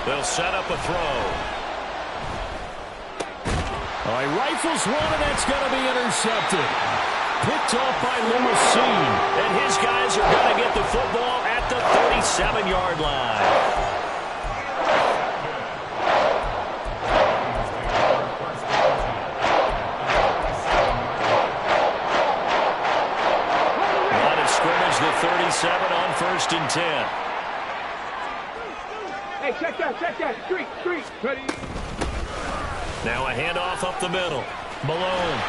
They'll set up a throw. Oh, he rifles one, and that's going to be intercepted. Picked off by Limousine. And his guys are going to get the football at the 37-yard line. Line of scrimmage, the 37 on 1st and 10. Hey, check that. Street. Ready? Now a handoff up the middle. Malone.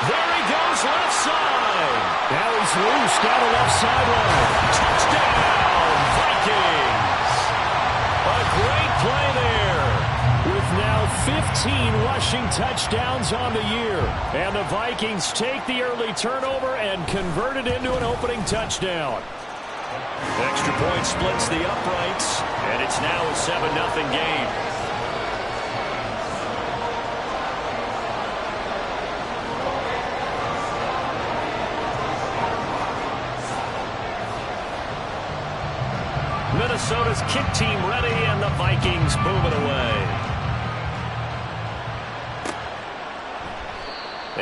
There he goes, left side. Now he's loose, down the left sideline. Touchdown, Vikings. A great play there. With now 15 rushing touchdowns on the year. And the Vikings take the early turnover and convert it into an opening touchdown. Extra point splits the uprights, and it's now a 7-0 game. Minnesota's kick team ready, and the Vikings move it away.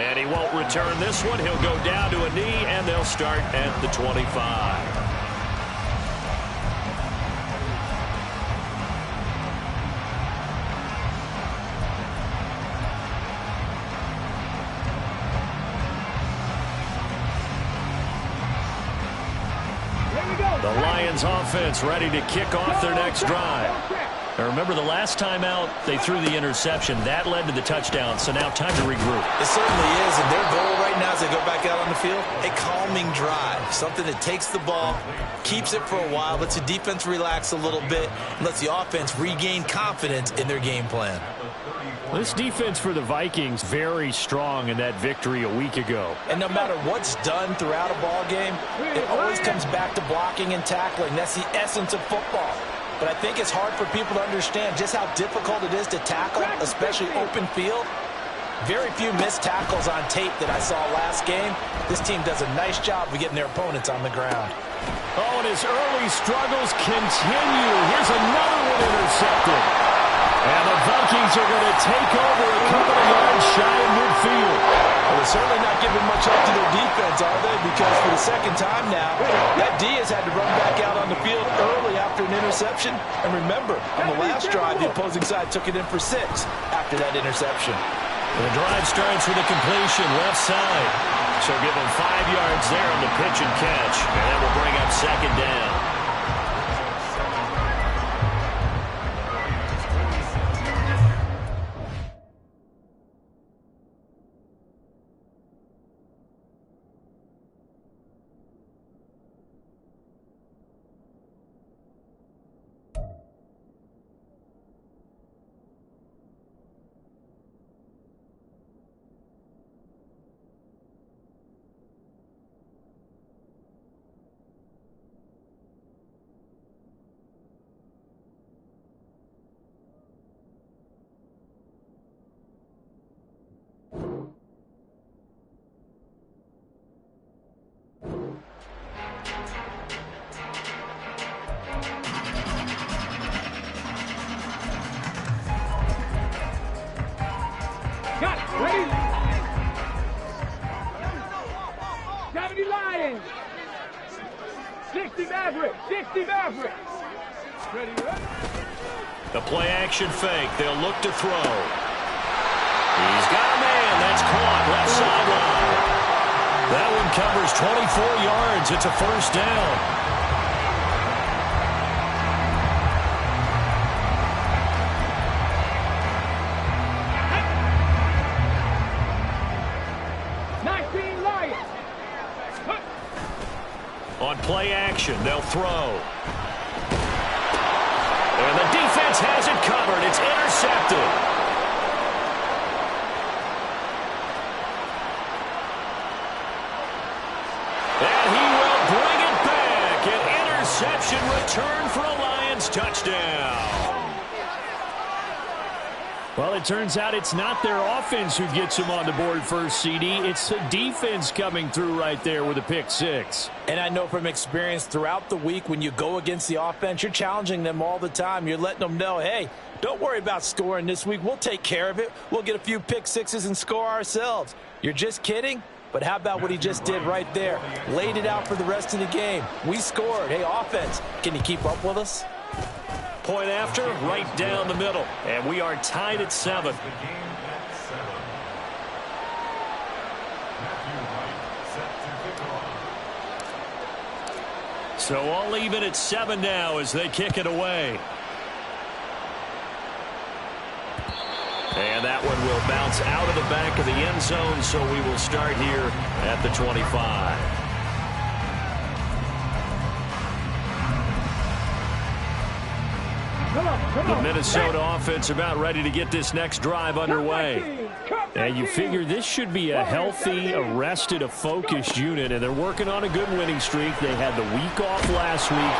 And he won't return this one. He'll go down to a knee, and they'll start at the 25. The Lions offense ready to kick off their next drive. Now remember, the last time out, they threw the interception. That led to the touchdown, so now time to regroup. It certainly is, and their goal right now as they go back out on the field, a calming drive. Something that takes the ball, keeps it for a while, lets the defense relax a little bit, and lets the offense regain confidence in their game plan. This defense for the Vikings very strong in that victory a week ago. And no matter what's done throughout a ball game, it always comes back to blocking and tackling. That's the essence of football. But I think it's hard for people to understand just how difficult it is to tackle, especially open field. Very few missed tackles on tape that I saw last game. This team does a nice job of getting their opponents on the ground. Oh, and his early struggles continue. Here's another one intercepted. And the Vikings are going to take over a couple of yards shy of midfield. Well, they're certainly not giving much up to their defense, are they? Because for the second time now, that D has had to run back out on the field early after an interception. And remember, on the last drive, the opposing side took it in for 6 after that interception. The drive starts with a completion left side. So give him 5 yards there on the pitch and catch. And that will bring up 2nd down. Got it. Ready? 70 Lions. 60 Mavericks. 60 Mavericks. Ready? The play action fake. They'll look to throw. He's got a man. That's caught left sideline. That one covers 24 yards. It's a 1st down. On play action, they'll throw. And the defense has it covered. It's intercepted. And he will bring it back. An interception return for a Lions touchdown. Well, it turns out it's not their offense who gets them on the board first, CD. It's the defense coming through right there with a pick six. And I know from experience throughout the week when you go against the offense, you're challenging them all the time. You're letting them know, hey, don't worry about scoring this week. We'll take care of it. We'll get a few pick sixes and score ourselves. You're just kidding? But how about what he just did right there? Laid it out for the rest of the game. We scored. Hey, offense, can you keep up with us? Point after, right down the middle. And we are tied at 7. So all even at 7 now as they kick it away. And that one will bounce out of the back of the end zone, so we will start here at the 25. The Minnesota offense about ready to get this next drive underway. And you figure this should be a healthy, arrested, a focused unit, and they're working on a good winning streak. They had the week off last week.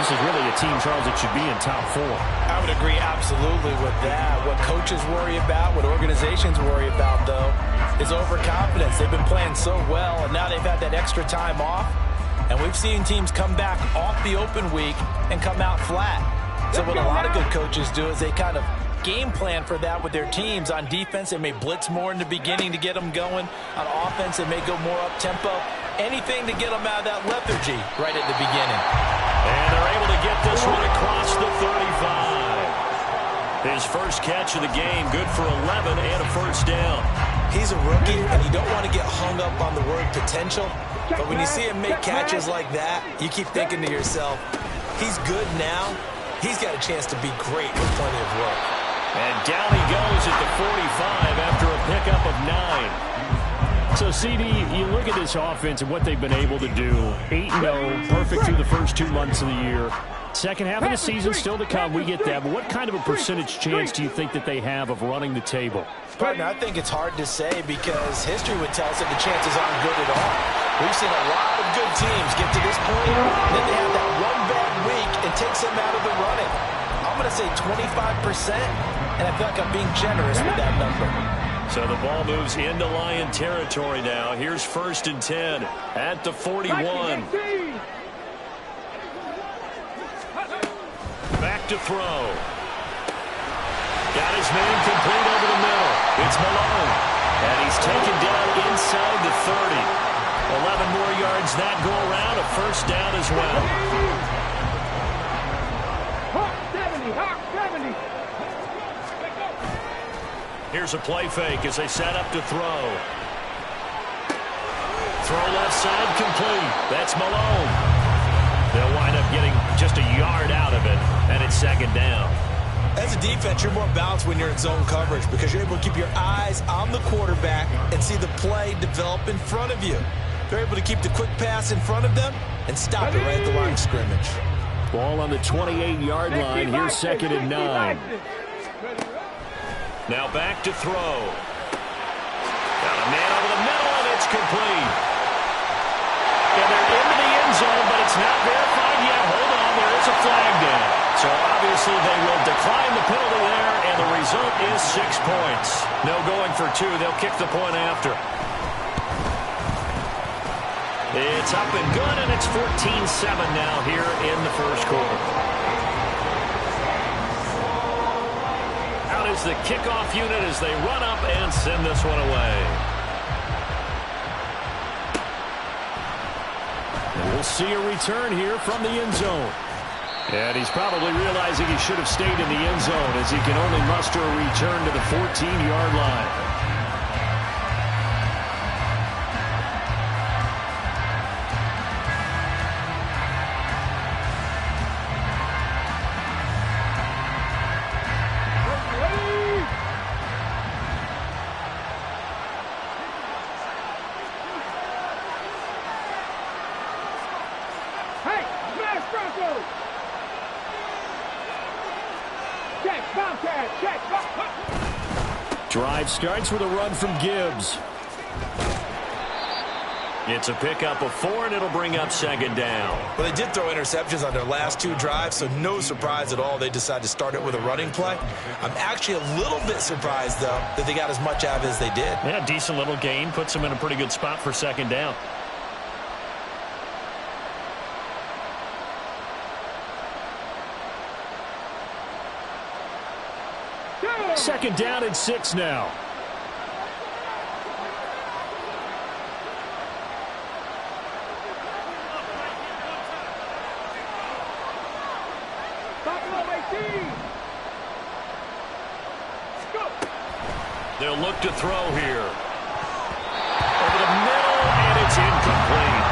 This is really a team, Charles, that should be in top 4. I would agree absolutely with that. What coaches worry about, what organizations worry about, though, is overconfidence. They've been playing so well, and now they've had that extra time off. And we've seen teams come back off the open week and come out flat. So what a lot of good coaches do is they kind of game plan for that with their teams. On defense, they may blitz more in the beginning to get them going. On offense, they may go more up-tempo. Anything to get them out of that lethargy right at the beginning. And they're able to get this one across the 35. His first catch of the game, good for 11 and a first down. He's a rookie, and you don't want to get hung up on the word potential. But when you see him make catches like that, you keep thinking to yourself, he's good now. He's got a chance to be great with plenty of work. And down he goes at the 45 after a pickup of 9. So, CD, you look at this offense and what they've been able to do. 8-0, perfect through the first 2 months of the year. Second half of the season still to come. We get that. But what kind of a percentage chance do you think that they have of running the table? Partner, I think it's hard to say because history would tell us that the chances aren't good at all. We've seen a lot of good teams get to this point, and then they have that one bad week and takes them out of the running. I'm going to say 25%, and I feel like I'm being generous with that number. So the ball moves into Lion territory now. Here's 1st and 10 at the 41. Back to throw. Got his man complete over the middle. It's Malone. And he's taken down inside the 30. 11 more yards that go around. A first down as well. Here's a play fake as they set up to throw. Throw left side complete. That's Malone. They'll wind up getting just a yard out of it, and it's 2nd down. As a defense, you're more balanced when you're in zone coverage because you're able to keep your eyes on the quarterback and see the play develop in front of you. They're able to keep the quick pass in front of them and stop it right at the line of scrimmage. Ball on the 28-yard line. Here's 2nd and 9. Now back to throw. Got a man over the middle, and it's complete. And they're into the end zone, but it's not verified yet. Hold on, there is a flag down. So obviously they will decline the penalty there, and the result is 6 points. No going for 2. They'll kick the point after. It's up and good, and it's 14-7 now here in the first quarter. Out is the kickoff unit as they run up and send this one away. And we'll see a return here from the end zone. And he's probably realizing he should have stayed in the end zone as he can only muster a return to the 14-yard line. Drive starts with a run from Gibbs. It's a pickup of 4, and it'll bring up second down. Well, they did throw interceptions on their last 2 drives, so no surprise at all they decided to start it with a running play. I'm actually a little bit surprised, though, that they got as much out of it as they did. Yeah, decent little gain. Puts them in a pretty good spot for second down. Second down and 6 now. They'll look to throw here. Over the middle, and it's incomplete.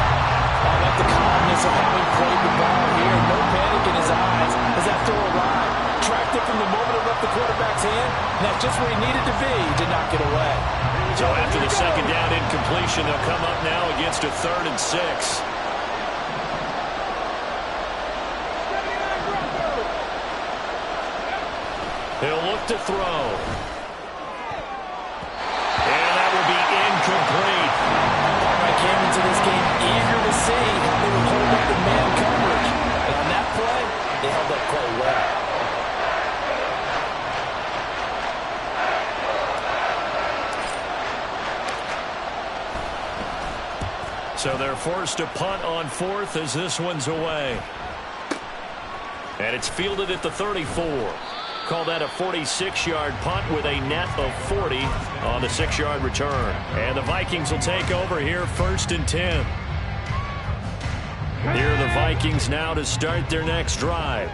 I like the calmness of having played the ball here. No panic in his eyes as that throw arrived. Tracked it from the moment it left the quarterback's hand, and that's just where he needed to be. He did not get away. So after the second down incompletion, they'll come up now against a 3rd and 6. He'll look to throw. And that will be incomplete. I came into this game eager to see how they would hold up in man coverage. And on that play, they held up quite well. So they're forced to punt on 4th as this one's away. And it's fielded at the 34. Call that a 46-yard punt with a net of 40 on the 6-yard return. And the Vikings will take over here 1st and 10. Here are the Vikings now to start their next drive.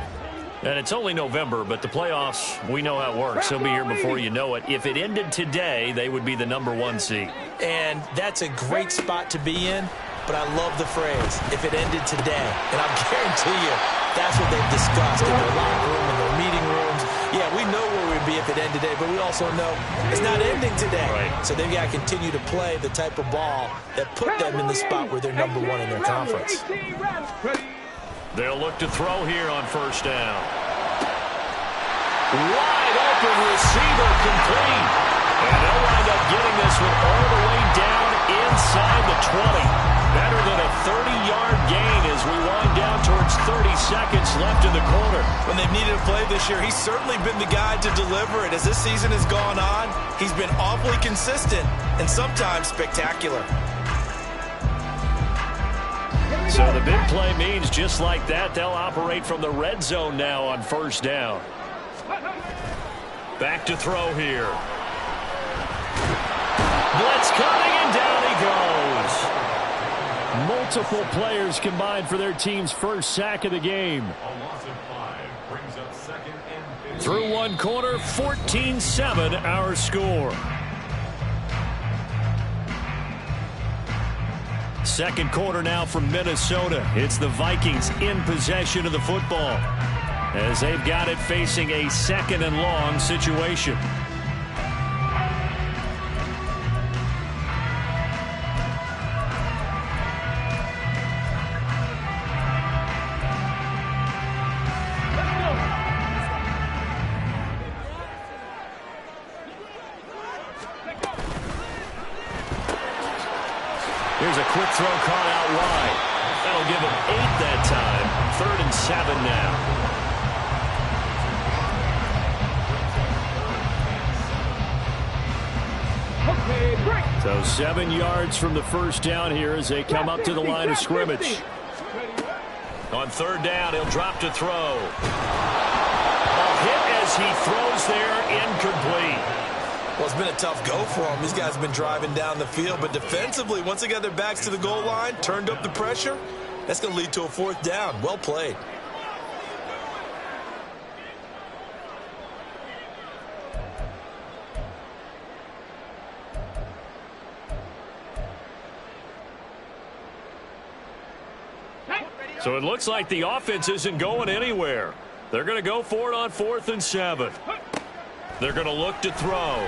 And it's only November, but the playoffs, we know how it works. They'll be here before you know it. If it ended today, they would be the #1 seed. And that's a great spot to be in, but I love the phrase, if it ended today. And I'll guarantee you, that's what they've discussed in their locker room, in their meeting rooms. Yeah, we know where we'd be if it ended today, but we also know it's not ending today. Right. So they've got to continue to play the type of ball that put them in the spot where they're #1 in their conference. They'll look to throw here on 1st down. Wide open receiver complete. And they'll wind up getting this one all the way down inside the 20. Better than a 30-yard gain as we wind down towards 30 seconds left in the quarter. When they've needed a play this year, he's certainly been the guy to deliver it. As this season has gone on, he's been awfully consistent and sometimes spectacular. So the big play means just like that, they'll operate from the red zone now on 1st down. Back to throw here. Blitz coming, and down he goes. Multiple players combined for their team's first sack of the game. Through one quarter, 14-7 our score. Second quarter now from Minnesota. It's the Vikings in possession of the football as they've got it facing a 2nd and long situation. Here's a quick throw caught out wide. That'll give him 8 that time. 3rd and 7 now. So 7 yards from the first down here as they come up to the line of scrimmage. On 3rd down, he'll drop to throw. Ball hit as he throws there, incomplete. Well, it's been a tough go for them. These guys have been driving down the field, but defensively, once they got their backs to the goal line, turned up the pressure, that's going to lead to a 4th down. Well played. So it looks like the offense isn't going anywhere. They're going to go for it on 4th and 7. They're going to look to throw.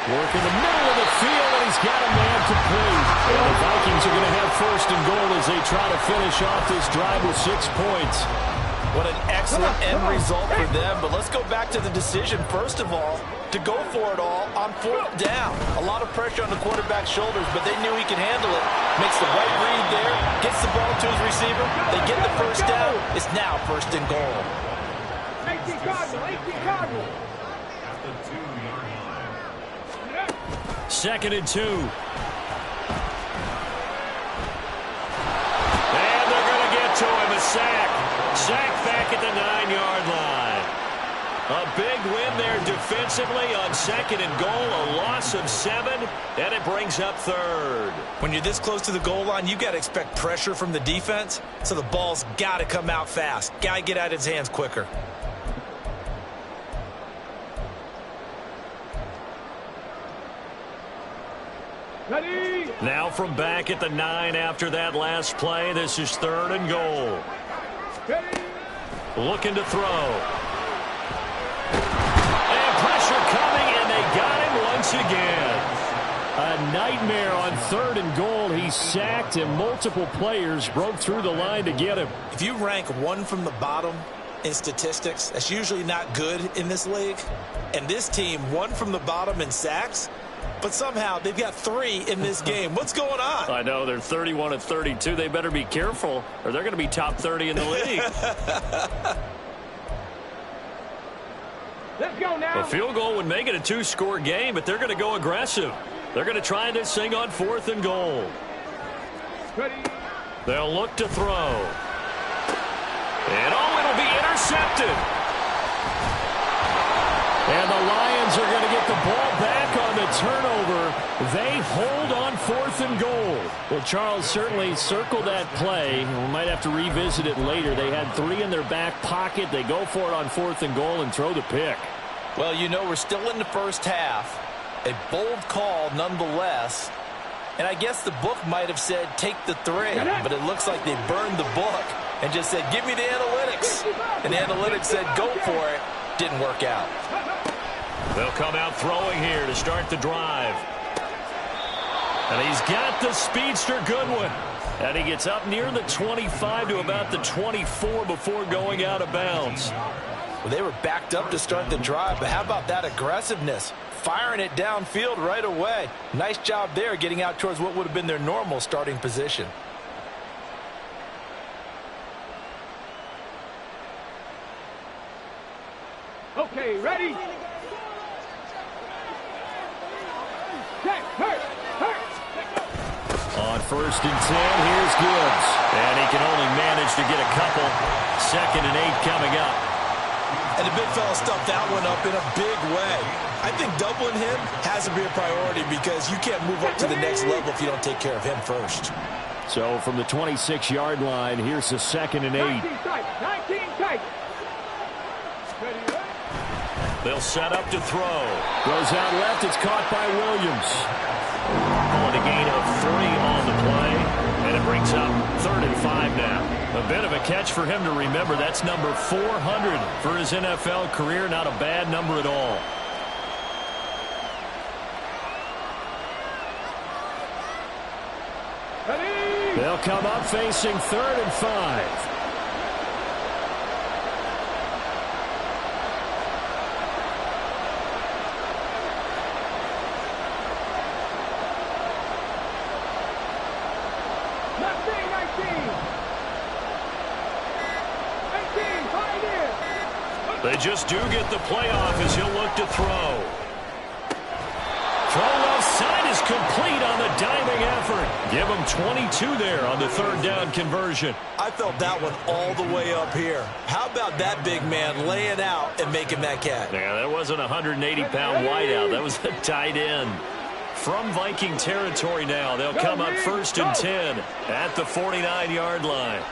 Work in the middle of the field, and he's got a man complete. And the Vikings are going to have 1st and goal as they try to finish off this drive with 6 points. What an excellent end result for them. But let's go back to the decision, first of all, to go for it all on 4th down. A lot of pressure on the quarterback's shoulders, but they knew he could handle it. Makes the right read there, gets the ball to his receiver. They get the first down. It's now 1st and goal. 18 Cardinal, 18 Cardinal. 2nd and 2. And they're going to get to him. A sack. Sack back at the 9-yard line. A big win there defensively on 2nd and goal. A loss of 7, and it brings up 3rd. When you're this close to the goal line, you got to expect pressure from the defense, so the ball's got to come out fast. Got to get out of his hands quicker. Ready. Now from back at the 9 after that last play. This is 3rd and goal. Ready. Looking to throw. And pressure coming, and they got him once again. A nightmare on 3rd and goal. He sacked, and multiple players broke through the line to get him. If you rank 1 from the bottom in statistics, that's usually not good in this league. And this team, 1 from the bottom in sacks, but somehow they've got 3 in this game. What's going on? I know, they're 31-32. They better be careful, or they're going to be top 30 in the league. Let's go now. A field goal would make it a 2-score game, but they're going to go aggressive. They're going to try this thing on 4th and goal. Ready. They'll look to throw. And it'll be intercepted. And the Lions are going to get the ball back on the turnover. They hold on 4th and goal. Well, Charles, certainly circle that play. We might have to revisit it later. They had 3 in their back pocket. They go for it on 4th and goal and throw the pick. Well, you know, we're still in the first half. A bold call nonetheless. And I guess the book might have said take the 3, but it looks like they burned the book and just said give me the analytics. And the analytics said go for it. Didn't work out. They'll come out throwing here to start the drive. And he's got the speedster Goodwin. And he gets up near the 25 to about the 24 before going out of bounds. Well, they were backed up to start the drive, but how about that aggressiveness? Firing it downfield right away. Nice job there getting out towards what would have been their normal starting position. Okay, ready. Hurt. On 1st and 10, here's Gibbs. And he can only manage to get a couple. 2nd and 8 coming up. And the big fella stuffed that one up in a big way. I think doubling him has to be a priority because you can't move up to the next level if you don't take care of him first. So from the 26-yard line, here's the 2nd and 8. 19 tight. They'll set up to throw. Goes out left. It's caught by Williams. Pulling a gain of 3 on the play. And it brings up 3rd and 5 now. A bit of a catch for him to remember. That's number 400 for his NFL career. Not a bad number at all. Ready. They'll come up facing 3rd and 5. They just do get the playoff as he'll look to throw. Throw left side is complete on the diving effort. Give him 22 there on the 3rd down conversion. I felt that one all the way up here. How about that big man laying out and making that catch? Yeah, that wasn't a 180-pound wideout. That was a tight end. From Viking territory now, they'll come up 1st and 10 at the 49-yard line.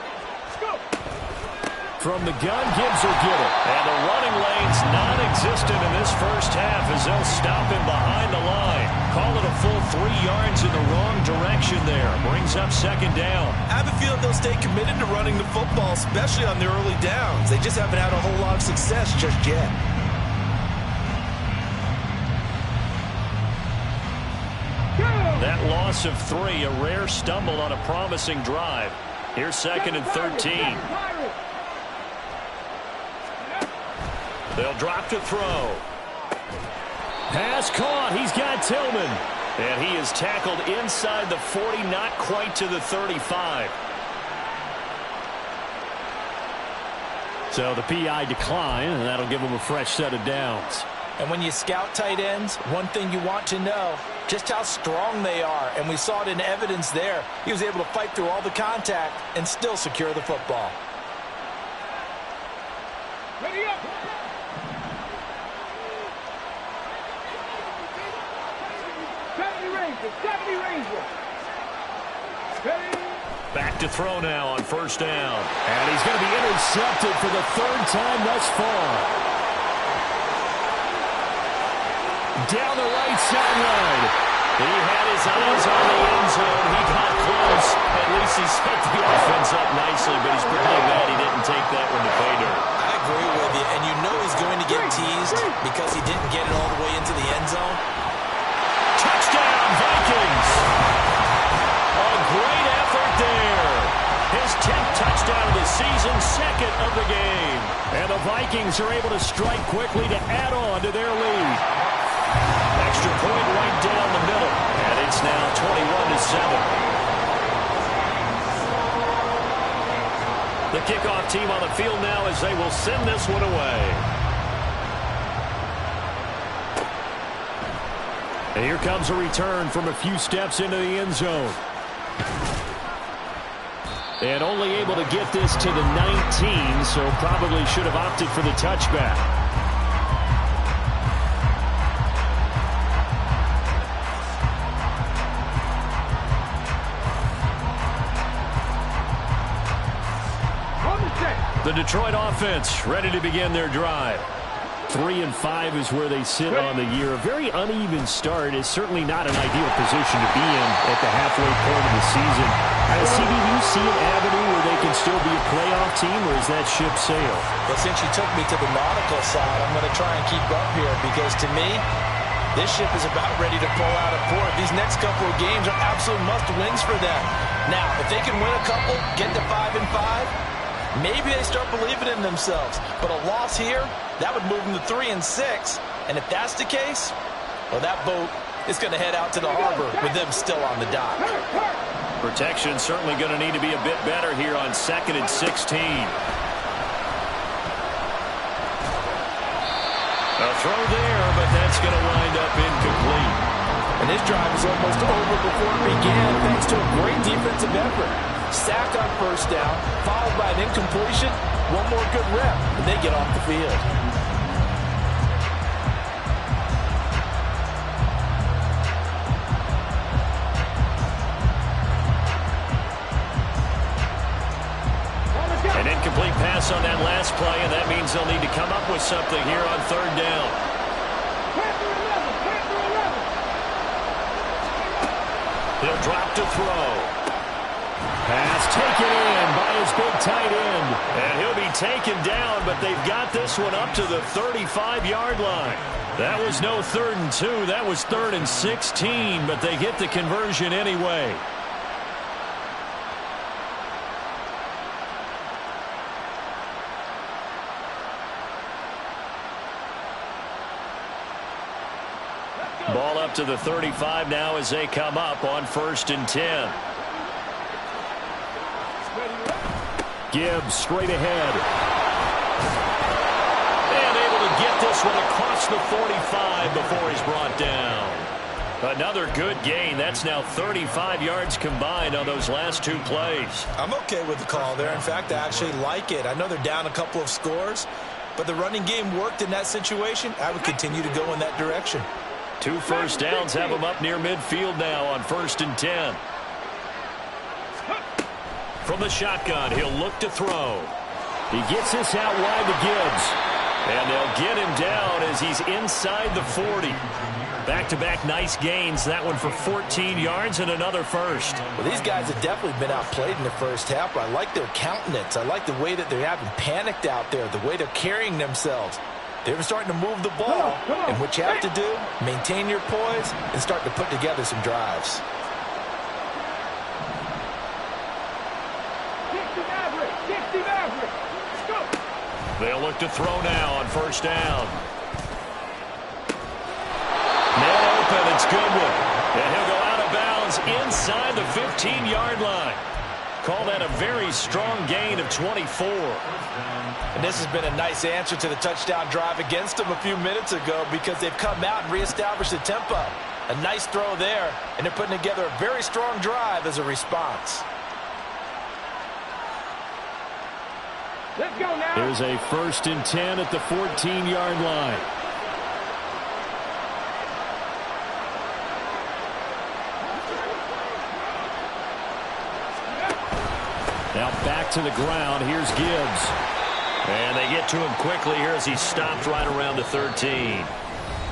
From the gun, Gibbs will get it. And the running lane's non-existent in this first half as they'll stop him behind the line. Call it a full 3 yards in the wrong direction there. Brings up 2nd down. I have a feeling they'll stay committed to running the football, especially on their early downs. They just haven't had a whole lot of success just yet. That loss of 3, a rare stumble on a promising drive. Here's 2nd and 13. They'll drop to throw. Pass caught. He's got Tillman. And he is tackled inside the 40, not quite to the 35. So the PI decline, and that'll give him a fresh set of downs. And when you scout tight ends, one thing you want to know, just how strong they are. And we saw it in evidence there. He was able to fight through all the contact and still secure the football. Ready up. Seventy Ranger. Back to throw now on first down. And he's going to be intercepted for the third time thus far. Down the right sideline. He had his eyes on the end zone. He got close. At least he set the offense up nicely, but he's pretty bad he didn't take that one to pay dirt. I agree with you, and you know he's going to get teased because he didn't get it all the way into the end zone. Touchdown, Vikings! A great effort there. His 10th touchdown of the season, second of the game. And the Vikings are able to strike quickly to add on to their lead. Extra point right down the middle. And it's now 21-7. The kickoff team on the field now as they will send this one away. And here comes a return from a few steps into the end zone. And only able to get this to the 19, so probably should have opted for the touchback. The Detroit offense ready to begin their drive. 3-5 is where they sit on the year. A very uneven start is certainly not an ideal position to be in at the halfway point of the season. CB, do you see an avenue where they can still be a playoff team, or is that ship sailed? Well, since you took me to the nautical side, I'm going to try and keep up here because to me, this ship is about ready to pull out of port. These next couple of games are absolute must-wins for them. Now, if they can win a couple, get to 5-5, maybe they start believing in themselves. But a loss here, that would move them to 3-6. And if that's the case, well, that boat is going to head out to the harbor with them still on the dock. Protection certainly going to need to be a bit better here on 2nd and 16. A throw there, but that's going to wind up incomplete. And this drive is almost over before it began thanks to a great defensive effort. Sack on first down, followed by an incompletion. One more good rep, and they get off the field. An incomplete pass on that last play, and that means they'll need to come up with something here on third down. He'll drop to throw. Pass taken in by his big tight end. And he'll be taken down, but they've got this one up to the 35-yard line. That was no 3rd and 2. That was 3rd and 16, but they get the conversion anyway. Ball up to the 35 now as they come up on 1st and 10. Gibbs straight ahead. And able to get this one across the 45 before he's brought down. Another good gain. That's now 35 yards combined on those last 2 plays. I'm okay with the call there. In fact, I actually like it. I know they're down a couple of scores, but the running game worked in that situation. I would continue to go in that direction. 2 first downs have them up near midfield now on 1st and 10. From the shotgun, he'll look to throw. He gets this out wide to Gibbs. And they'll get him down as he's inside the 40. Back-to-back nice gains. That one for 14 yards and another first. Well, these guys have definitely been outplayed in the first half, but I like their countenance. I like the way that they're having panicked out there, the way they're carrying themselves. They're starting to move the ball, and what you have to do, maintain your poise and start to put together some drives. They'll look to throw now on 1st down. good one. And he'll go out of bounds inside the 15-yard line. Call that a very strong gain of 24. And this has been a nice answer to the touchdown drive against them a few minutes ago because they've come out and reestablished the tempo. A nice throw there, and they're putting together a very strong drive as a response. Let's go now. Here's a 1st and 10 at the 14-yard line. Now back to the ground. Here's Gibbs. And they get to him quickly here as he stopped right around the 13.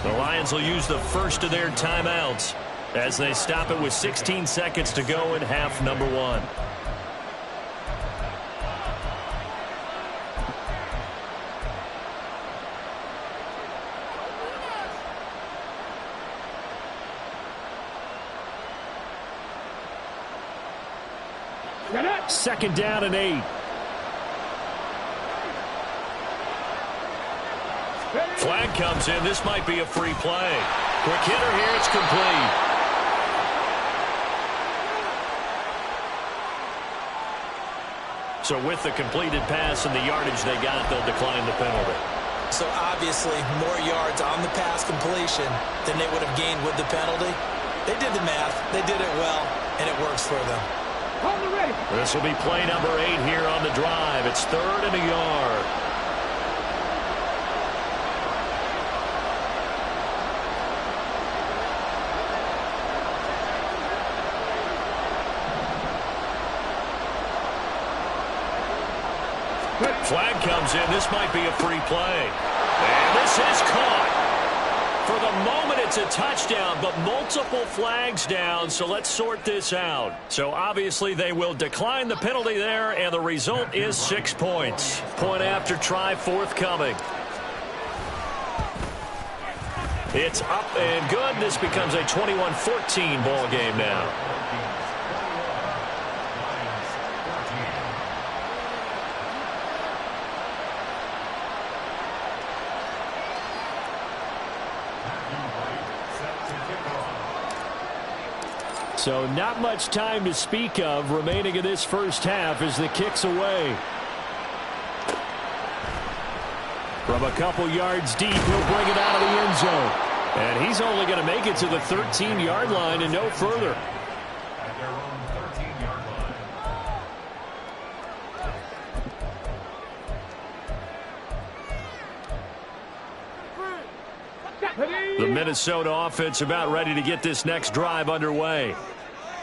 The Lions will use the first of their timeouts as they stop it with 16 seconds to go in half number 1. Second down and 8. Flag comes in. This might be a free play. Quick hitter here. It's complete. So with the completed pass and the yardage they got, they'll decline the penalty. So obviously more yards on the pass completion than they would have gained with the penalty. They did the math. They did it well, and it works for them. This will be play number 8 here on the drive. It's 3rd and a yard. Flag comes in. This might be a free play. And this is caught. For the moment, it's a touchdown, but multiple flags down, so let's sort this out. So obviously they will decline the penalty there, and the result is 6 points. Point after try forthcoming. It's up and good. This becomes a 21-14 ball game now. So not much time to speak of remaining in this first half as the kick's away. From a couple yards deep, he'll bring it out of the end zone. And he's only going to make it to the 13-yard line and no further. The Minnesota offense about ready to get this next drive underway.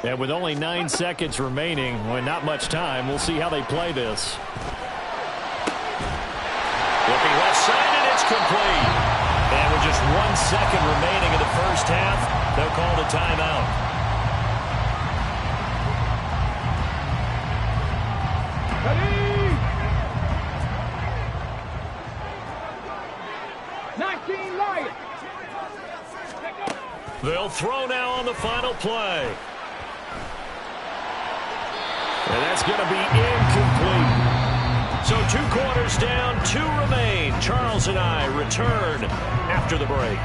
And with only 9 seconds remaining, well, not much time, we'll see how they play this. Looking left side, and it's complete. And with just 1 second remaining in the first half, they'll call the timeout. They'll throw now on the final play. And that's going to be incomplete. So 2 quarters down, 2 remain. Charles and I return after the break.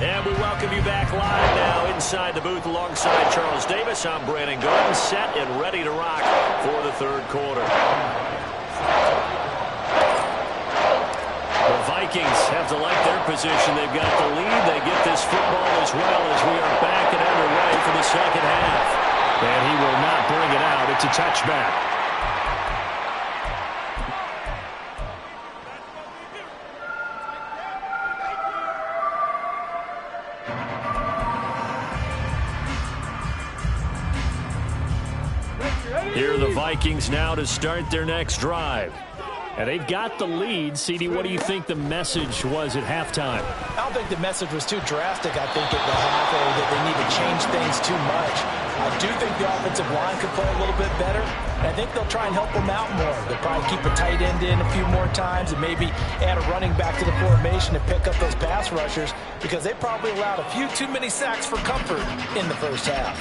And we welcome you back live now inside the booth alongside Charles Davis. I'm Brandon Gordon, set and ready to rock for the third quarter. The Vikings have to like their position. They've got the lead. They get this football as well as we are back and underway for the second half. And he will not bring it out. It's a touchback. Here are the Vikings now to start their next drive. And they've got the lead. CD, what do you think the message was at halftime? I don't think the message was too drastic, I think, at the half, or that they need to change things too much. I do think the offensive line could play a little bit better. And I think they'll try and help them out more. They'll probably keep a tight end in a few more times and maybe add a running back to the formation to pick up those pass rushers because they probably allowed a few too many sacks for comfort in the first half.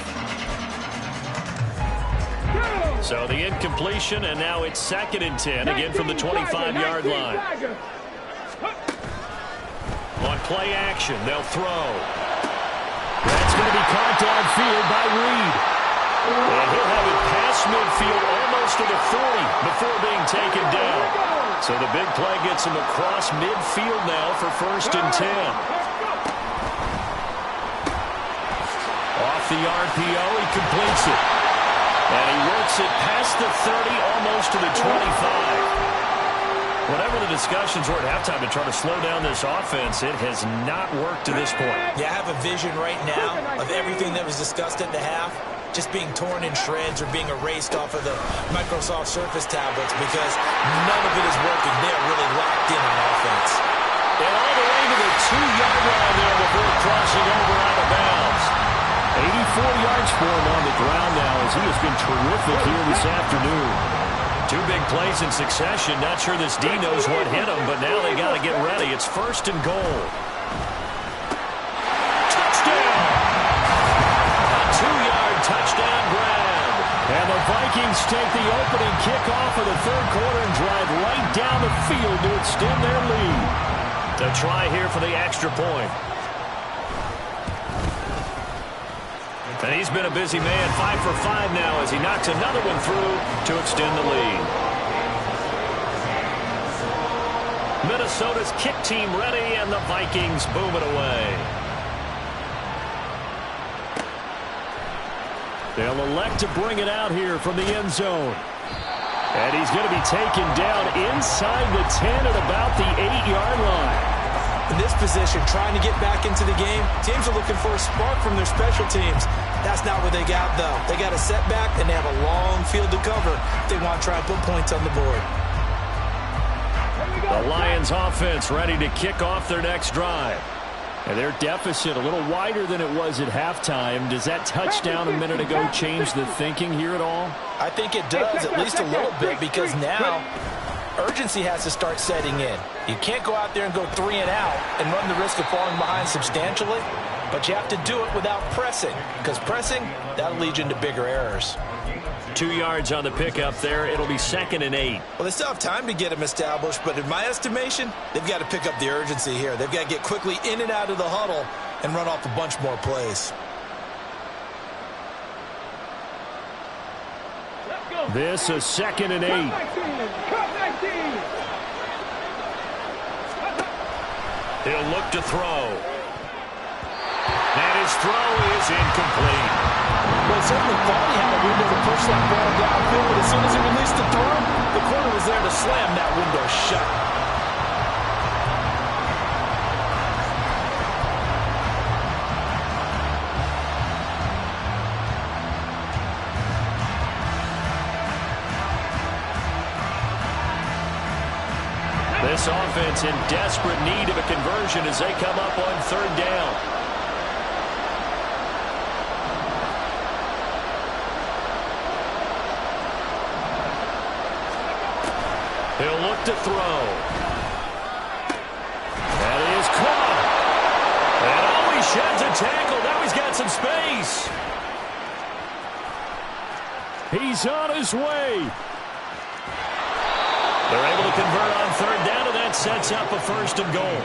So the incompletion, and now it's 2nd and 10, again from the 25-yard line. On play action, they'll throw. That's going to be caught downfield by Reed. And he'll have it past midfield almost to the 40 before being taken down. So the big play gets him across midfield now for 1st and 10. Off the RPO, he completes it. And he works it past the 30, almost to the 25. Whatever the discussions were at halftime to try to slow down this offense, it has not worked to this point. Yeah, I have a vision right now of everything that was discussed at the half just being torn in shreds or being erased off of the Microsoft Surface tablets because none of it is working. They're really locked in on offense. And all the way to the 2-yard line there before crossing over out of bounds. 84 yards for him on the ground now as he has been terrific here this afternoon. 2 big plays in succession. Not sure this D knows what hit him, but now they got to get ready. It's 1st and goal. Touchdown! A 2-yard touchdown grab. And the Vikings take the opening kickoff of the 3rd quarter and drive right down the field to extend their lead. To try here for the extra point. And he's been a busy man, 5 for 5 now as he knocks another one through to extend the lead. Minnesota's kick team ready, and the Vikings boom it away. They'll elect to bring it out here from the end zone. And he's going to be taken down inside the 10 at about the 8-yard line. In this position, trying to get back into the game, teams are looking for a spark from their special teams. That's not what they got, though. They got a setback, and they have a long field to cover if they want to try and put points on the board. The Lions offense ready to kick off their next drive. And their deficit a little wider than it was at halftime. Does that touchdown a minute ago change the thinking here at all? I think it does, at least a little bit, because now urgency has to start setting in. You can't go out there and go 3 and out and run the risk of falling behind substantially, but you have to do it without pressing, because pressing, that'll lead you into bigger errors. 2 yards on the pickup there. It'll be 2nd and 8. Well, they still have time to get them established, but in my estimation, they've got to pick up the urgency here. They've got to get quickly in and out of the huddle and run off a bunch more plays. This is 2nd and 8. He'll look to throw. And his throw is incomplete. Well, certainly thought he had a window to push that ball downfield, but as soon as he released the throw, the corner was there to slam that window shut. This offense in desperate need of a conversion as they come up on 3rd down. He'll look to throw. That is caught. And oh, he sheds a tackle. Now he's got some space. He's on his way. They're able to convert on 3rd down, and that sets up a 1st and goal.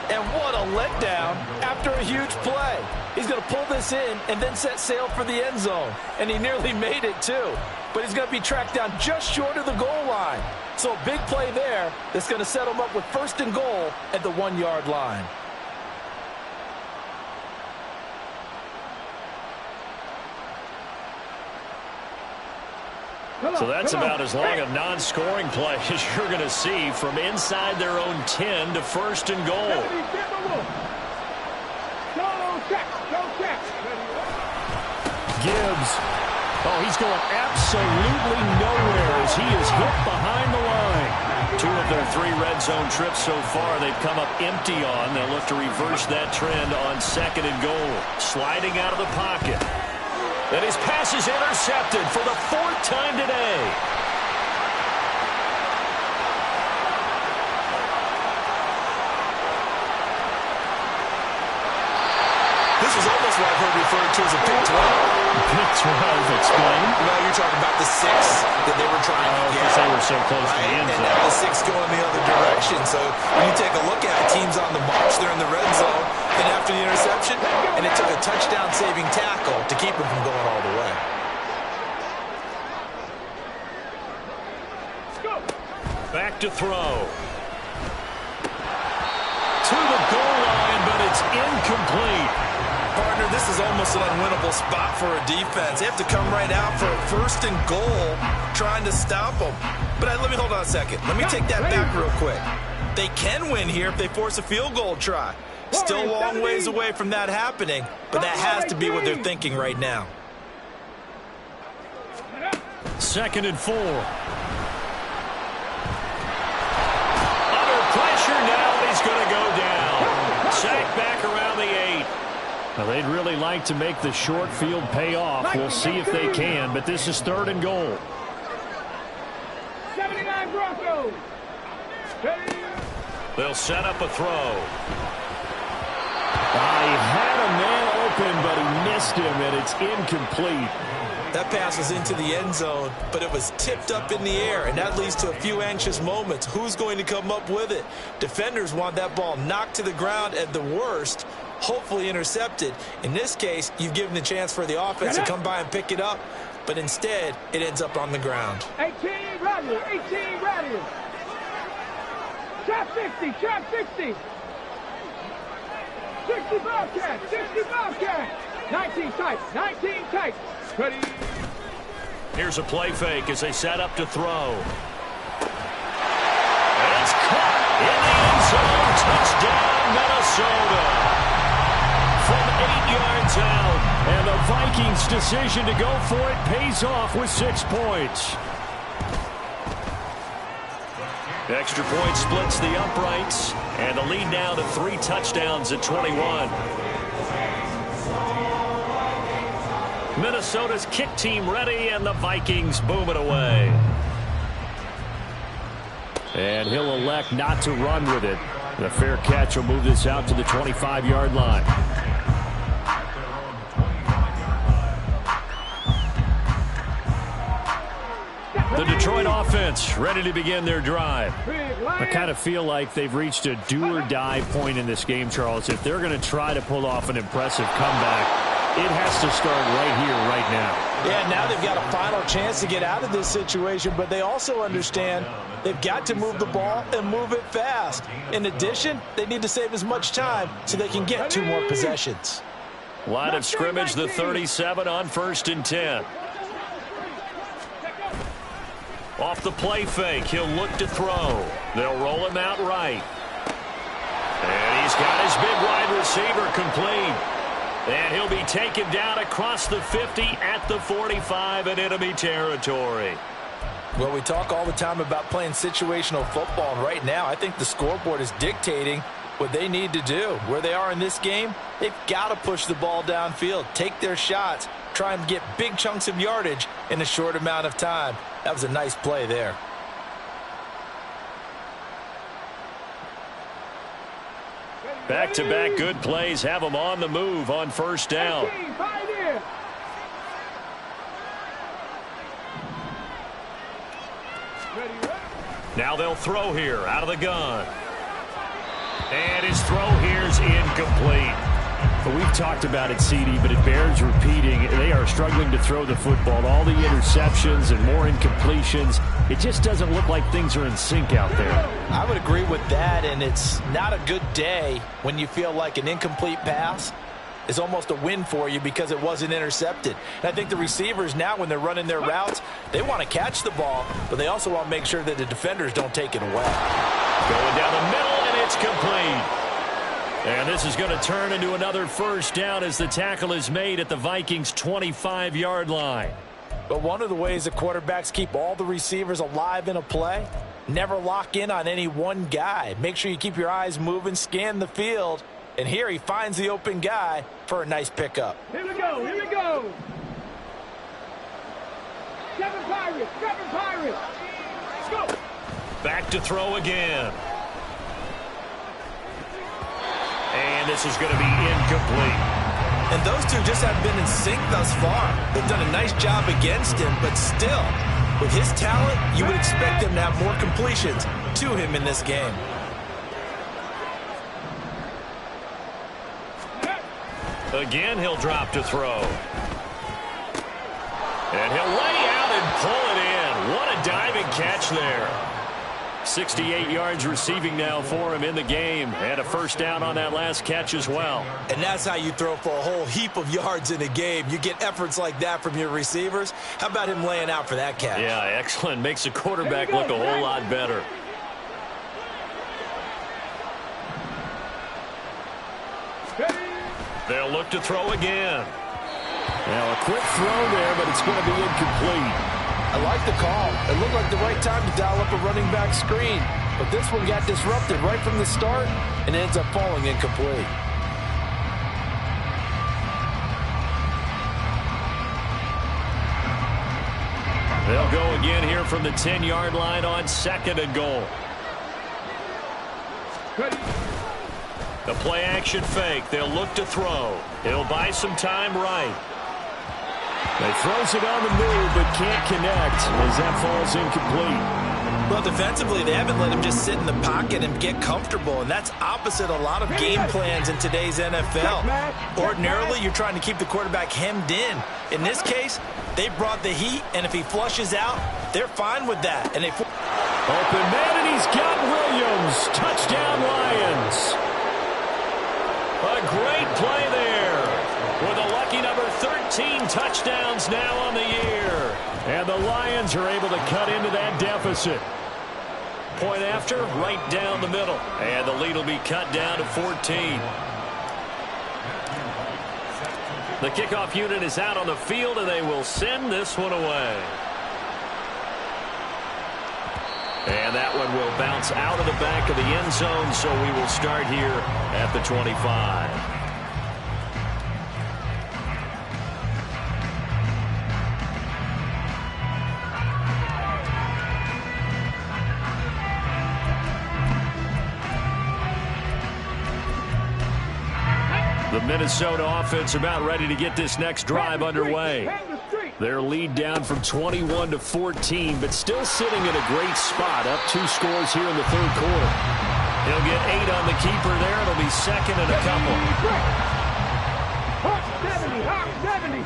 And what a letdown after a huge play. He's going to pull this in and then set sail for the end zone. And he nearly made it, too. But he's going to be tracked down just short of the goal line. So a big play there that's going to set him up with 1st and goal at the 1-yard line. So that's about as long a non-scoring play as you're going to see from inside their own 10 to 1st and goal. Gibbs. Oh, he's going absolutely nowhere as he is hit behind the line. 2 of their 3 red zone trips so far they've come up empty on. They'll look to reverse that trend on 2nd and goal. Sliding out of the pocket. And his pass is intercepted for the 4th time today. This is almost what I've heard referred to as a Big 12. Big 12, explain. No, you're talking about the 6 that they were trying to get. Because they were so close to the end And zone. now the 6 going the other direction. So when you take a look at it, teams on the march, they're in the red zone. Then after the interception, and it took a touchdown-saving tackle to keep him from going all the way. Back to throw. To the goal line, but it's incomplete. Partner, this is almost an unwinnable spot for a defense. They have to come right out for a 1st and goal trying to stop them. But let me hold on a second. Let me take that back real quick. They can win here if they force a field goal try. Still a long ways away from that happening, but that has to be what they're thinking right now. 2nd and 4. Under pressure now, he's going to go down. Sacked back around the 8. Now, they'd really like to make the short field pay off. We'll see if they can, but this is 3rd and goal. 79 Broncos. They'll set up a throw. He had a man open, but he missed him, and it's incomplete. That pass was into the end zone, but it was tipped up in the air, and that leads to a few anxious moments. Who's going to come up with it? Defenders want that ball knocked to the ground at the worst, hopefully intercepted. In this case, you've given the chance for the offense to come by and pick it up, but instead, it ends up on the ground. 18 ready. 18 ready. Trap 60. Trap 60. 60 Bobcat. 60 Bobcat. 19 tight. 19 tight. Ready. Here's a play fake as they set up to throw. And it's caught in the end zone. Touchdown, Minnesota. From 8 yards out. And the Vikings' decision to go for it pays off with 6 points. Extra point splits the uprights. And the lead now to 3 touchdowns at 21. Minnesota's kick team ready, and the Vikings boom it away. And he'll elect not to run with it. The fair catch will move this out to the 25-yard line. The Detroit offense ready to begin their drive. I kind of feel like they've reached a do-or-die point in this game, Charles. If they're going to try to pull off an impressive comeback, it has to start right here, right now. Yeah, now they've got a final chance to get out of this situation, but they also understand they've got to move the ball and move it fast. In addition, they need to save as much time so they can get 2 more possessions. Line of scrimmage, the 37 on 1st and 10. Off the play fake, he'll look to throw. They'll roll him out right. And he's got his big wide receiver complete. And he'll be taken down across the 50 at the 45 in enemy territory. Well, we talk all the time about playing situational football, and right now I think the scoreboard is dictating what they need to do. Where they are in this game, they've got to push the ball downfield, take their shots, try and get big chunks of yardage in a short amount of time. That was a nice play there. Back-to-back good plays have them on the move on 1st down. Now they'll throw here out of the gun. And his throw here's incomplete. Well, we've talked about it, CD, but it bears repeating. They are struggling to throw the football. All the interceptions and more incompletions. It just doesn't look like things are in sync out there. I would agree with that, and it's not a good day when you feel like an incomplete pass is almost a win for you because it wasn't intercepted. And I think the receivers now, when they're running their routes, they want to catch the ball, but they also want to make sure that the defenders don't take it away. Going down the middle, and it's complete. And this is going to turn into another 1st down as the tackle is made at the Vikings' 25-yard line. But one of the ways that quarterbacks keep all the receivers alive in a play, never lock in on any one guy. Make sure you keep your eyes moving, scan the field. And here he finds the open guy for a nice pickup. Here we go. Here we go. Seven Pirates. Seven Pirates. Let's go. Back to throw again. And this is going to be incomplete. And those two just have been in sync thus far. They've done a nice job against him, but still, with his talent, you would expect him to have more completions to him in this game. Again, he'll drop to throw. And he'll lay out and pull it in. What a diving catch there. 68 yards receiving now for him in the game. And a first down on that last catch as well. And that's how you throw for a whole heap of yards in a game. You get efforts like that from your receivers. How about him laying out for that catch? Yeah, excellent. Makes the quarterback look a whole lot better. They'll look to throw again. Now a quick throw there, but it's going to be incomplete. I like the call. It looked like the right time to dial up a running back screen. But this one got disrupted right from the start and ends up falling incomplete. They'll go again here from the 10-yard line on 2nd and goal. The play action fake. They'll look to throw. He'll buy some time right. They throws it on the move, but can't connect as that falls incomplete. Well, defensively, they haven't let him just sit in the pocket and get comfortable, and that's opposite a lot of game plans in today's NFL. Ordinarily, you're trying to keep the quarterback hemmed in. In this case, they brought the heat, and if he flushes out, they're fine with that. And they open man, and he's got Williams. Touchdown, Lions. A great play there. With a lucky number 13 touchdowns now on the year. And the Lions are able to cut into that deficit. Point after, right down the middle. And the lead will be cut down to 14. The kickoff unit is out on the field, and they will send this one away. And that one will bounce out of the back of the end zone, so we will start here at the 25. The Minnesota offense about ready to get this next drive underway. Their lead down from 21 to 14, but still sitting in a great spot, up 2 scores here in the 3rd quarter. He'll get 8 on the keeper there. It'll be 2nd and a couple. Hawk 70, Hawk 70.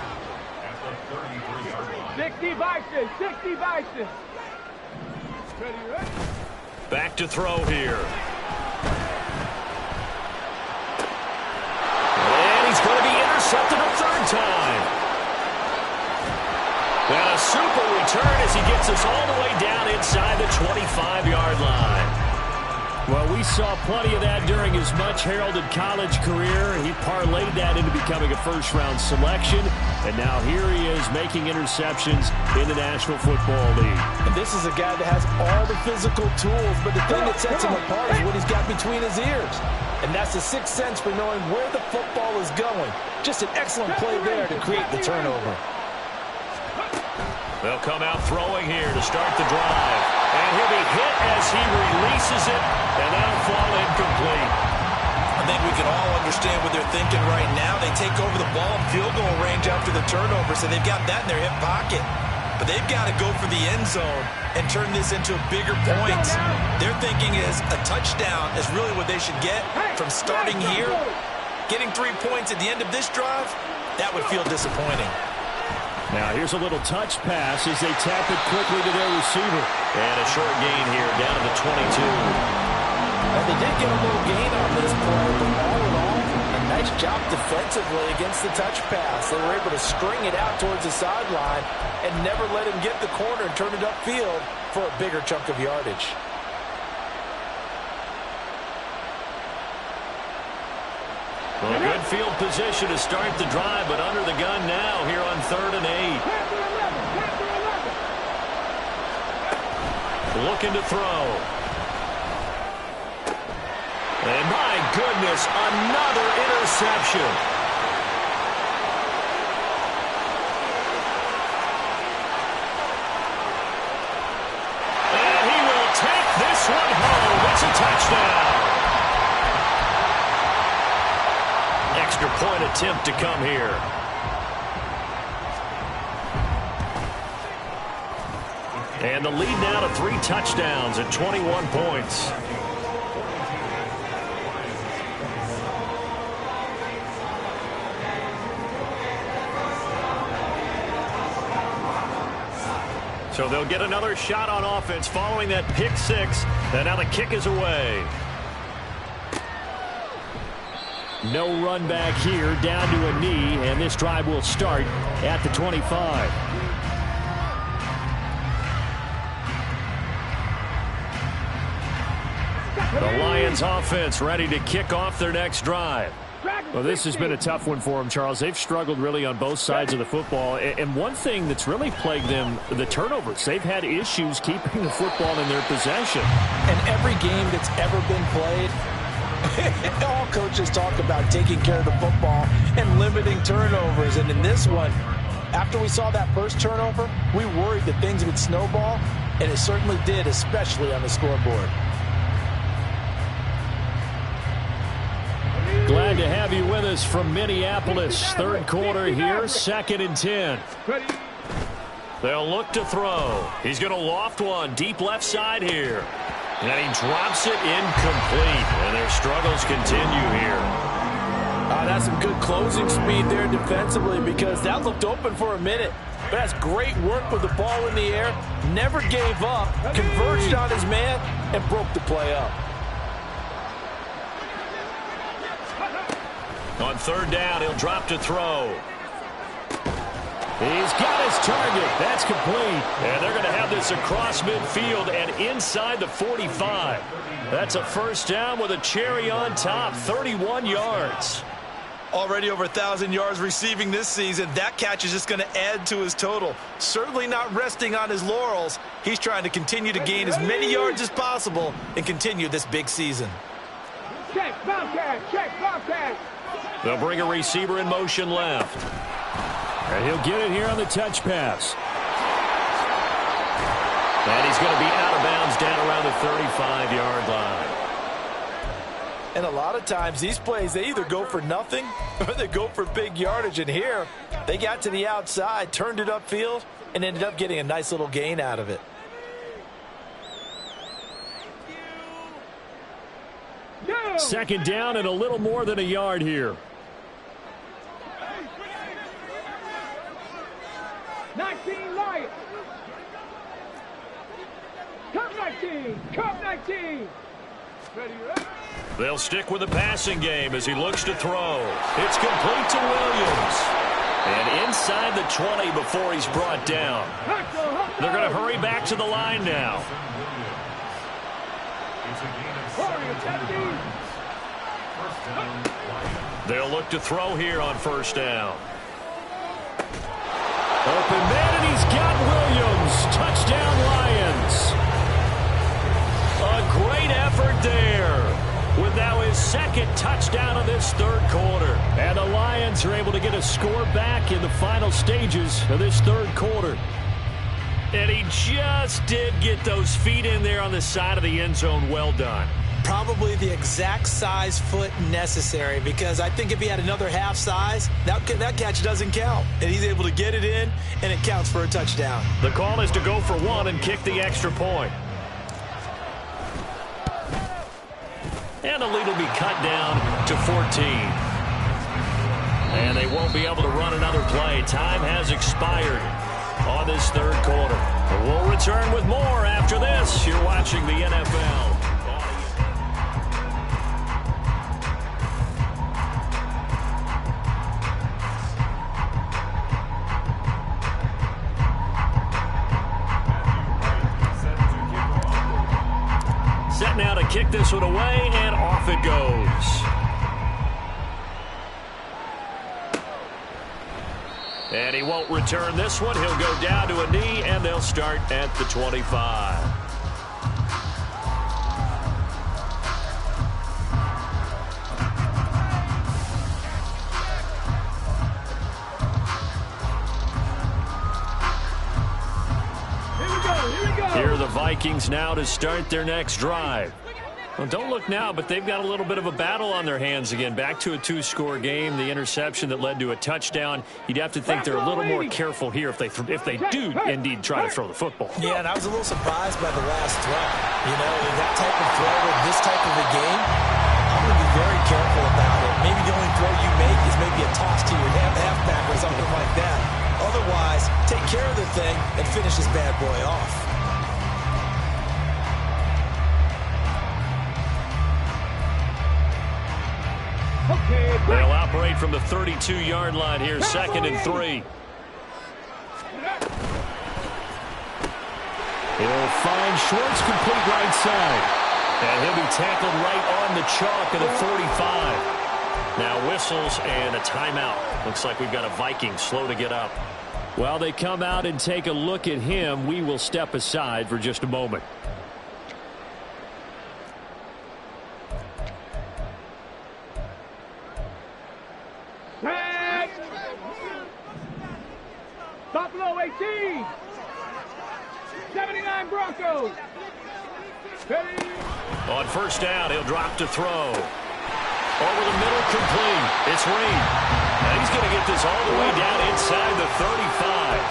60 Bison, 60 Bison. Back to throw here. He's going to be intercepted a 3rd time. And a super return as he gets us all the way down inside the 25-yard line. Well, we saw plenty of that during his much-heralded college career. He parlayed that into becoming a first-round selection. And now here he is making interceptions in the National Football League. And this is a guy that has all the physical tools, but the thing that sets him apart is what he's got between his ears. And that's the sixth sense for knowing where the football is going. Just an excellent play there to create the turnover. They'll come out throwing here to start the drive. And he'll be hit as he releases it, and that'll fall incomplete. I think we can all understand what they're thinking right now. They take over the ball in field goal range after the turnover, so they've got that in their hip pocket. But they've got to go for the end zone and turn this into bigger points. Their thinking is a touchdown is really what they should get from starting here. Getting 3 points at the end of this drive, that would feel disappointing. Now here's a little touch pass as they tap it quickly to their receiver. And a short gain here down to the 22. And they did get a little gain on this play, but all in all, a nice job defensively against the touch pass. They were able to string it out towards the sideline and never let him get the corner and turn it upfield for a bigger chunk of yardage. Well, a good field position to start the drive, but under the gun now here on 3rd and 8. Looking to throw. And my goodness, another interception. extra point attempt to come here. And the lead now to 3 touchdowns and 21 points. So they'll get another shot on offense following that pick 6. And now the kick is away. No run back here, down to a knee, and this drive will start at the 25. The Lions offense ready to kick off their next drive. Well, this has been a tough one for them, Charles. They've struggled really on both sides of the football. And one thing that's really plagued them, the turnovers. They've had issues keeping the football in their possession. And every game that's ever been played, all coaches talk about taking care of the football and limiting turnovers. And in this one, after we saw that first turnover, we worried that things would snowball, and it certainly did, especially on the scoreboard. Glad to have you with us from Minneapolis. Third quarter here, 2nd and 10. They'll look to throw. He's going to loft one deep left side here. And he drops it incomplete. And their struggles continue here. That's some good closing speed there defensively, because that looked open for a minute. But that's great work with the ball in the air. Never gave up, converged on his man, and broke the play up. On 3rd down, he'll drop to throw. He's got his target. That's complete. And they're going to have this across midfield and inside the 45. That's a first down with a cherry on top, 31 yards. Already over 1,000 yards receiving this season. That catch is just going to add to his total. Certainly not resting on his laurels. He's trying to continue to gain as many yards as possible and continue this big season. Check, Bobcat, check, Bobcat. They'll bring a receiver in motion left. And he'll get it here on the touch pass. And he's going to be out of bounds down around the 35-yard line. And a lot of times these plays, they either go for nothing or they go for big yardage. And here, they got to the outside, turned it upfield, and ended up getting a nice little gain out of it. Second down and a little more than a yard here. 19 Lions. Cup 19. Cup 19. Ready, ready. They'll stick with the passing game as he looks to throw. It's complete to Williams. And inside the 20 before he's brought down. They're going to hurry back to the line now. They'll look to throw here on 1st down. Open man, and he's got Williams. Touchdown, Lions. A great effort there with now his 2nd touchdown of this 3rd quarter. And the Lions are able to get a score back in the final stages of this 3rd quarter. And he just did get those feet in there on the side of the end zone. Well done. Probably the exact size foot necessary, because I think if he had another half size, that catch doesn't count. And he's able to get it in, and it counts for a touchdown. The call is to go for 1 and kick the extra point. And the lead will be cut down to 14. And they won't be able to run another play. Time has expired on this 3rd quarter. We'll return with more after this. You're watching the NFL. Set now to kick this one away, and off it goes. And he won't return this one. He'll go down to a knee, and they'll start at the 25. Here we go. Here are the Vikings now to start their next drive. Well, don't look now, but they've got a little bit of a battle on their hands again. Back to a two-score game. The interception that led to a touchdown. You'd have to think they're a little more careful here if they do indeed try to throw the football. Yeah, and I was a little surprised by the last throw. You know, that type of throw with this type of a game, I'm going to be very careful about it. Maybe the only throw you make is maybe a toss to your halfback or something like that. Otherwise, take care of the thing and finish this bad boy off. They'll operate from the 32-yard line here, 2nd and 3. He'll find Schwartz complete right side. And he'll be tackled right on the chalk at the 45. Now whistles and a timeout. Looks like we've got a Viking slow to get up. While they come out and take a look at him, we will step aside for just a moment. Buffalo 18. 79 Broncos. On first down, he'll drop to throw. Over the middle, complete. It's Reed. And he's going to get this all the way down inside the 35.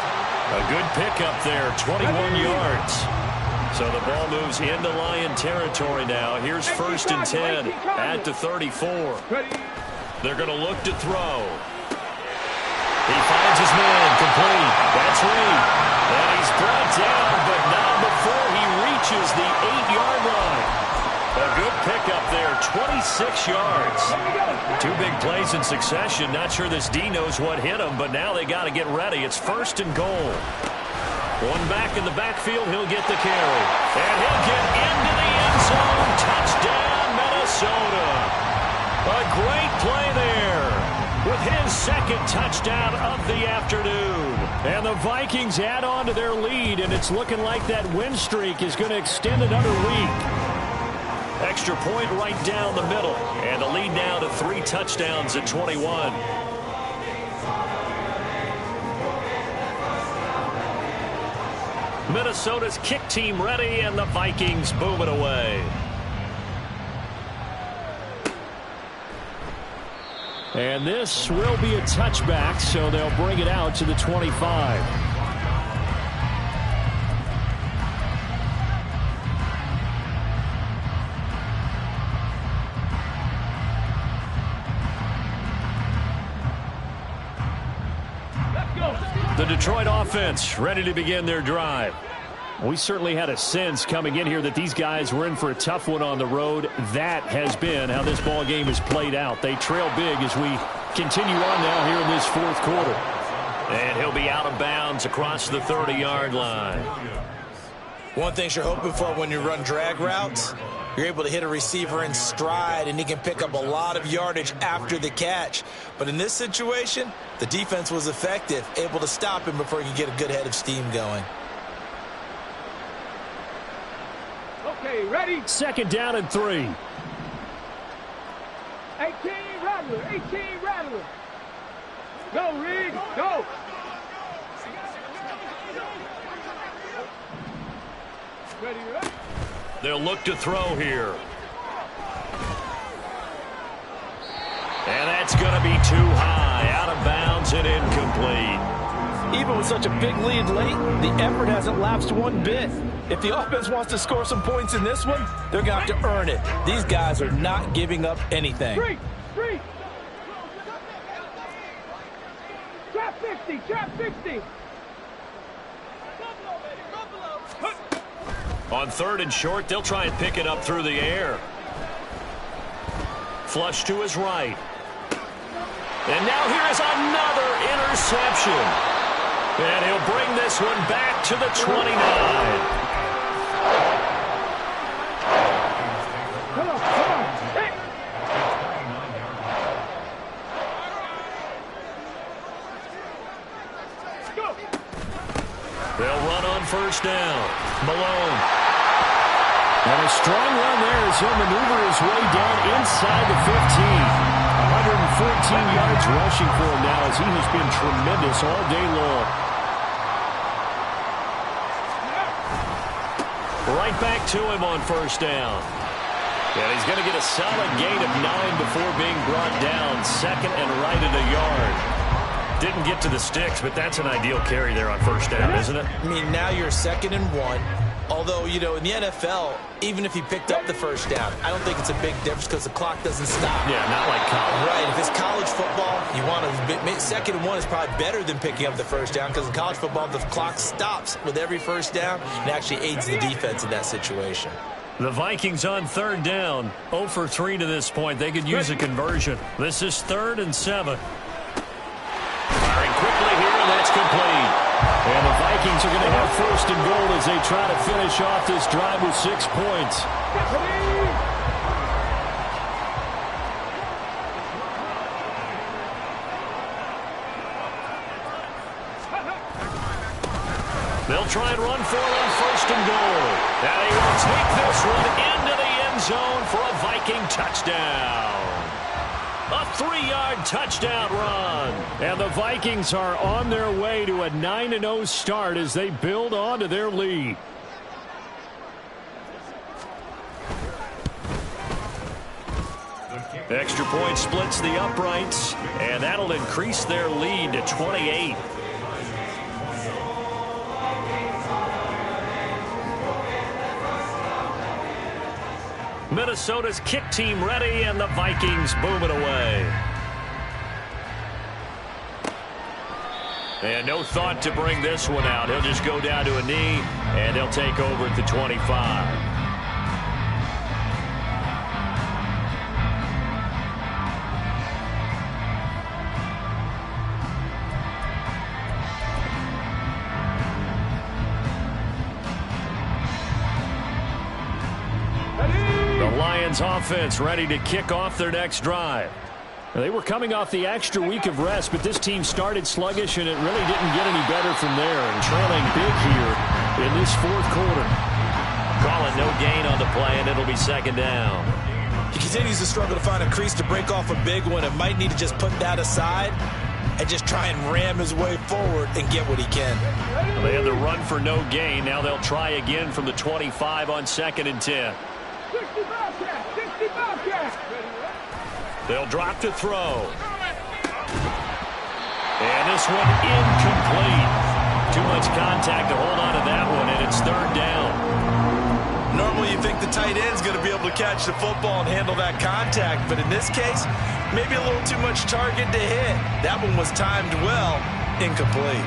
A good pickup there, 21 yards. So the ball moves into Lion territory now. Here's 1st and 10 at the 34. They're going to look to throw. He finds his man, complete. That's Reed. And he's brought down, but not before he reaches the 8-yard line. A good pickup there, 26 yards. 2 big plays in succession. Not sure this D knows what hit him, but now they got to get ready. It's 1st and goal. One back in the backfield, he'll get the carry. And he'll get into the end zone. Touchdown, Minnesota. A great play there with his 2nd touchdown of the afternoon. And the Vikings add on to their lead, and it's looking like that win streak is going to extend another week. Extra point right down the middle. And the lead now to 3 touchdowns at 21. Minnesota's kick team ready, and the Vikings boom it away. And this will be a touchback, so they'll bring it out to the 25. The Detroit offense ready to begin their drive. We certainly had a sense coming in here that these guys were in for a tough one on the road. That has been how this ball game has played out. They trail big as we continue on now here in this 4th quarter. And he'll be out of bounds across the 30-yard line. One thing you're hoping for when you run drag routes, you're able to hit a receiver in stride, and he can pick up a lot of yardage after the catch. But in this situation, the defense was effective, able to stop him before he could get a good head of steam going. Okay, ready? 2nd down and 3. 18 Rattler, 18 Rattler. Go, Reed, go. Ready, ready. They'll look to throw here. And that's going to be too high, out of bounds and incomplete. Even with such a big lead late, the effort hasn't lapsed one bit. If the offense wants to score some points in this one, they're going to have to earn it. These guys are not giving up anything. Free. Trap 60, trap 60. On 3rd and short, they'll try and pick it up through the air. Flush to his right. And now here is another interception. And he'll bring this one back to the 29. Come on. Hey. Go. They'll run on first down. Malone. And a strong run there as he'll maneuver his way down inside the 15. 114 yards rushing for him now as he has been tremendous all day long. Right back to him on first down. And he's going to get a solid gain of 9 before being brought down. Second and right at a yard. Didn't get to the sticks, but that's an ideal carry there on first down, isn't it? I mean, now you're 2nd and 1. Although, you know, in the NFL, even if he picked up the first down, I don't think it's a big difference because the clock doesn't stop. Yeah, not like college. Right. If it's college football, you want to 2nd and 1 is probably better than picking up the first down because in college football, the clock stops with every first down and actually aids the defense in that situation. The Vikings on 3rd down. 0 for 3 to this point. They could use a conversion. This is 3rd and 7. Firing quickly here, and that's complete. And the Vikings are going to have 1st and goal as they try to finish off this drive with 6 points. They'll try and run for it on 1st and goal. And he will take this one into the end zone for a Viking touchdown. A 3-yard touchdown run. And the Vikings are on their way to a 9-0 start as they build on to their lead. Extra point splits the uprights, and that'll increase their lead to 28. Minnesota's kick team ready, and the Vikings boom it away. And no thought to bring this one out. He'll just go down to a knee, and they'll take over at the 25. Offense ready to kick off their next drive. They were coming off the extra week of rest, but this team started sluggish, and it really didn't get any better from there, and trailing big here in this 4th quarter. Calling no gain on the play, and it'll be 2nd down. He continues to struggle to find a crease to break off a big one and might need to just put that aside and just try and ram his way forward and get what he can. Well, they had the run for no gain. Now they'll try again from the 25 on 2nd and 10. 60 Bobcat! 60 Bobcat! They'll drop to throw. And this one incomplete. Too much contact to hold on to that one, and it's 3rd down. Normally you think the tight end's going to be able to catch the football and handle that contact, but in this case, maybe a little too much target to hit. That one was timed well, incomplete.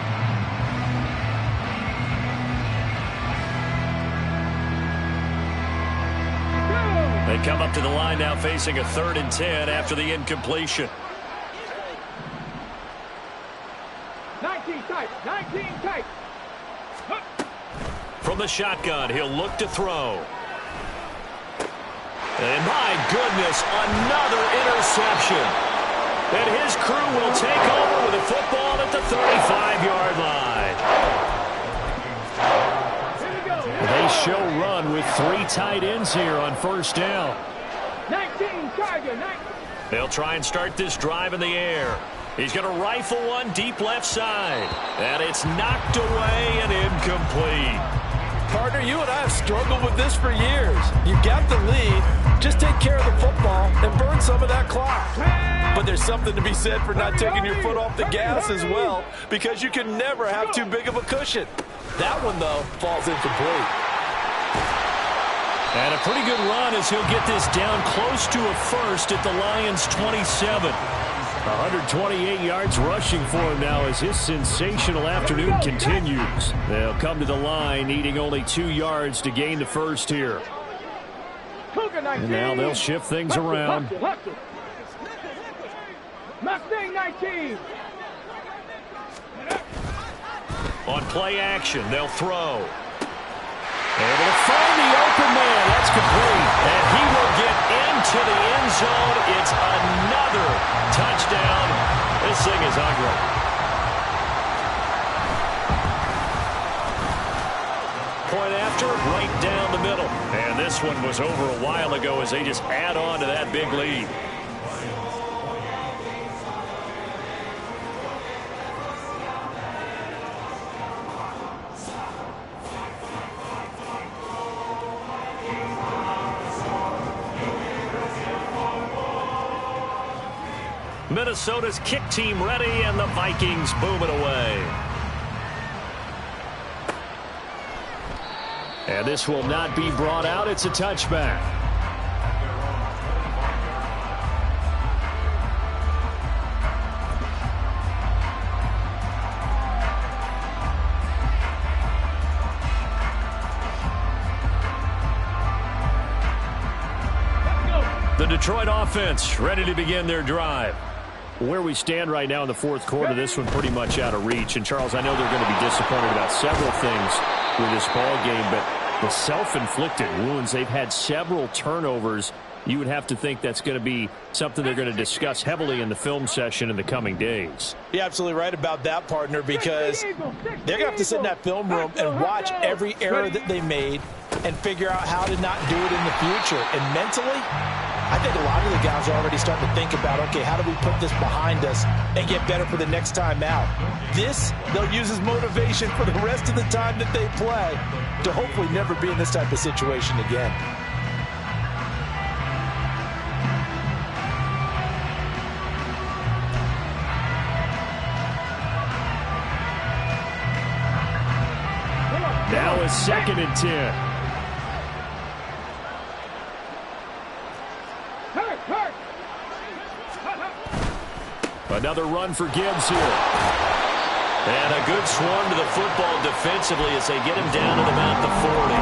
They come up to the line now facing a 3rd and 10 after the incompletion. 19 tight, 19 tight. From the shotgun, he'll look to throw. And my goodness, another interception. And his crew will take over with a football at the 35-yard line. They show run with 3 tight ends here on 1st down. 19 Tiger, 19. They'll try and start this drive in the air. He's going to rifle one deep left side. And it's knocked away and incomplete. Partner, you and I have struggled with this for years. You've got the lead. Just take care of the football and burn some of that clock. But there's something to be said for not taking your foot off the gas as well, because you can never have too big of a cushion. That one, though, falls incomplete. And a pretty good run as he'll get this down close to a 1st at the Lions' 27. 128 yards rushing for him now as his sensational afternoon continues. They'll come to the line needing only 2 yards to gain the 1st here. And now they'll shift things around. Mustang 19. On play action, they'll throw. Able to find the open man. That's complete. And he will get into the end zone. It's another touchdown. This thing is ugly. Point after, right down the middle. And this one was over a while ago as they just add on to that big lead. Minnesota's kick team ready, and the Vikings boom it away. And this will not be brought out. It's a touchback. The Detroit offense ready to begin their drive. Where we stand right now in the fourth quarter, this one pretty much out of reach. And, Charles, I know they're going to be disappointed about several things with this ball game, but the self-inflicted wounds, they've had several turnovers. You would have to think that's going to be something they're going to discuss heavily in the film session in the coming days. You're absolutely right about that, partner, because they're going to have to sit in that film room and watch every error that they made and figure out how to not do it in the future. And mentally, I think a lot of the guys are already starting to think about, okay, how do we put this behind us and get better for the next time out? This, they'll use as motivation for the rest of the time that they play to hopefully never be in this type of situation again. Now it's 2nd and 10. Another run for Gibbs here. And a good swarm to the football defensively as they get him down at about the 40.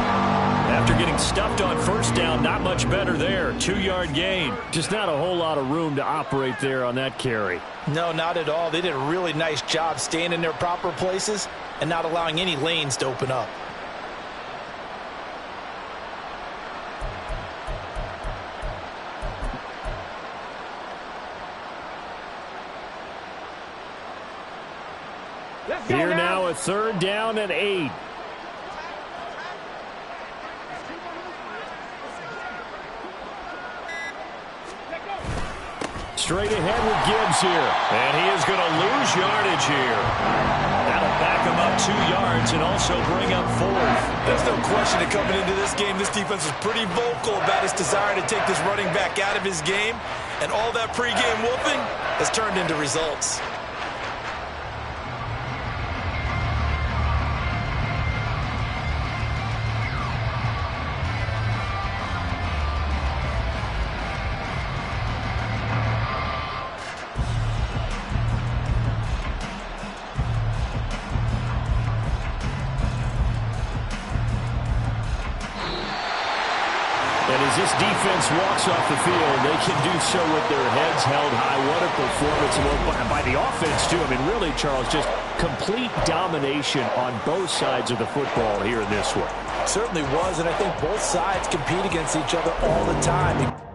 After getting stuffed on first down, not much better there. 2-yard gain. Just not a whole lot of room to operate there on that carry. No, not at all. They did a really nice job staying in their proper places and not allowing any lanes to open up. Here now, a 3rd down and 8. Straight ahead with Gibbs here. And he is going to lose yardage here. That'll back him up 2 yards and also bring up 4th. There's no question that coming into this game, this defense was pretty vocal about its desire to take this running back out of his game. And all that pregame whooping has turned into results. And as this defense walks off the field, they can do so with their heads held high. What a performance by the offense, too. I mean, really, Charles, just complete domination on both sides of the football here in this one. Certainly was, and I think both sides compete against each other all the time.